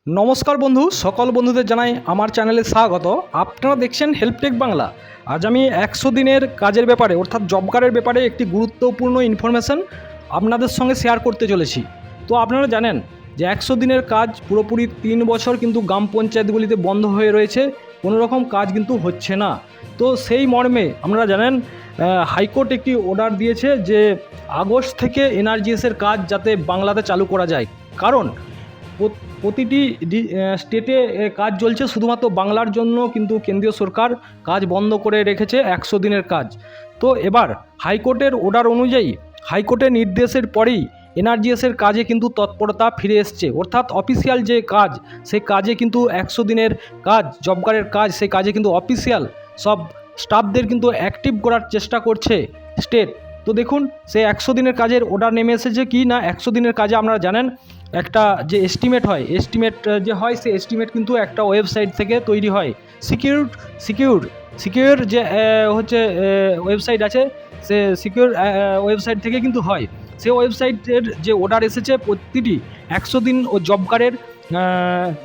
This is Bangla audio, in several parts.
নমস্কার বন্ধু, সকল বন্ধুদের জানাই আমার চ্যানেলে স্বাগত। আপনারা দেখছেন হেল্পটেক বাংলা। আজ আমি 100 দিনের কাজের ব্যাপারে অর্থাৎ জব কার্ডের ব্যাপারে একটি গুরুত্বপূর্ণ ইনফরমেশন আপনাদের সঙ্গে শেয়ার করতে চলেছি। তো আপনারা জানেন যে 100 দিনের কাজ পুরোপুরি 3 বছর কিন্তু গ্রাম পঞ্চায়েতগুলিতে বন্ধ হয়ে রয়েছে, কোনো রকম কাজ কিন্তু হচ্ছে না। তো সেই মর্মে আপনারা জানেন হাইকোর্ট একটি অর্ডার দিয়েছে যে আগস্ট থেকে এনআরজিএসের কাজ যাতে বাংলাতে চালু করা যায়, কারণ প্রতিটি স্টেটে কাজ চলছে, শুধুমাত্র বাংলার জন্য কিন্তু কেন্দ্রীয় সরকার কাজ বন্ধ করে রেখেছে 100 দিনের কাজ। তো এবার হাইকোর্টের অর্ডার অনুযায়ী, হাইকোর্টের নির্দেশের পরেই এনআরজিএসের কাজে কিন্তু তৎপরতা ফিরে এসছে, অর্থাৎ অফিসিয়াল যে কাজ সেই কাজে কিন্তু 100 দিনের কাজ, জব কার্ডের কাজ, সেই কাজে কিন্তু অফিসিয়াল সব স্টাফদের কিন্তু অ্যাক্টিভ করার চেষ্টা করছে স্টেট। তো দেখুন, সেই 100 দিনের কাজের অর্ডার নেমে এসেছে কি না। 100 দিনের কাজে আপনারা জানেন একটা যে এস্টিমেট হয়, যে হয় সেই এস্টিমেট কিন্তু একটা ওয়েবসাইট থেকে তৈরি হয়। সিকিউর যে হচ্ছে ওয়েবসাইট আছে, সে সিকিউর ওয়েবসাইট থেকে কিন্তু হয়। সেই ওয়েবসাইটের যে অর্ডার এসেছে প্রতিটি 100 দিন ও জব কার্ডের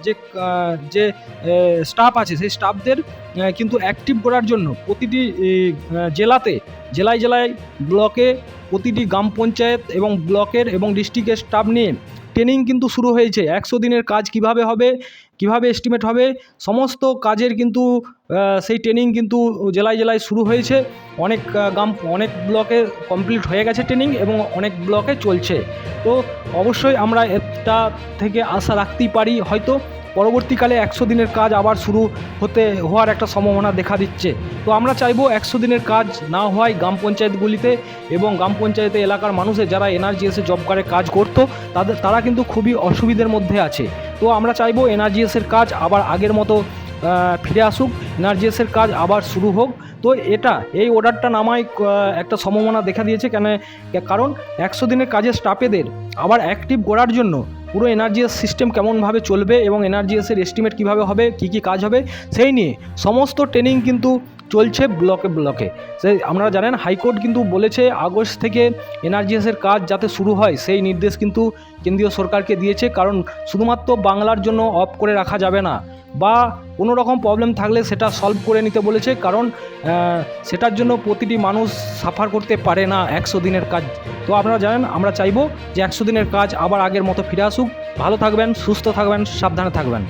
যে যে স্টাফ আছে সেই স্টাফদের কিন্তু অ্যাক্টিভ করার জন্য প্রতিটি জেলায় ব্লকে, প্রতিটি গ্রাম পঞ্চায়েত এবং ব্লকের এবং ডিস্ট্রিক্টের স্টাফ নিয়ে ট্রেনিং কিন্তু শুরু হয়েছে। 100 দিনের কাজ কিভাবে হবে, কিভাবে এস্টিমেট হবে, সমস্ত কাজের কিন্তু সেই ট্রেনিং কিন্তু জেলায় শুরু হয়েছে। অনেক ব্লকে কমপ্লিট হয়ে গেছে ট্রেনিং এবং অনেক ব্লকে চলছে। তো অবশ্যই আমরা এটা থেকে আশা রাখতেই পারি, হয়তো পরবর্তীকালে 100 দিনের কাজ আবার শুরু হওয়ার একটা সম্ভাবনা দেখা দিচ্ছে। তো আমরা চাইবো 100 দিনের কাজ না হওয়ায় গ্রাম পঞ্চায়েতগুলিতে এবং গ্রাম পঞ্চায়েতে এলাকার মানুষের যারা এনআরজিএসে জব কার্ডে কাজ করতো তারা কিন্তু খুবই অসুবিধার মধ্যে আছে। তো আমরা চাইবো এনআরজিএসের কাজ আবার আগের মতো ফিরে আসুক, এনআরজিএসের কাজ আবার শুরু হোক। তো এই অর্ডারটা নামায় একটা সম্ভাবনা দেখা দিয়েছে, কারণ 100 দিনের কাজের স্টাফেদের আবার অ্যাক্টিভ করার জন্য পুরো এনআরজিএস সিস্টেম কেমনভাবে চলবে এবং এনআরজিএসের এস্টিমেট কীভাবে হবে, কী কাজ হবে, সেই নিয়ে সমস্ত ট্রেনিং কিন্তু চলছে ব্লকে। আপনারা জানেন হাইকোর্ট কিন্তু বলেছে আগস্ট থেকে এনআরজিএসের কাজ যাতে শুরু হয় সেই নির্দেশ কিন্তু কেন্দ্রীয় সরকারকে দিয়েছে, কারণ শুধুমাত্র বাংলার জন্য অফ করে রাখা যাবে না, বা কোনো রকম প্রবলেম থাকলে সেটা সলভ করে নিতে বলেছে, কারণ সেটার জন্য প্রতিটি মানুষ সাফার করতে পারে না 100 দিনের কাজ। তো আপনারা জানেন আমরা চাইবো যে 100 দিনের কাজ আবার আগের মতো ফিরে আসুক। ভালো থাকবেন, সুস্থ থাকবেন, সাবধানে থাকবেন।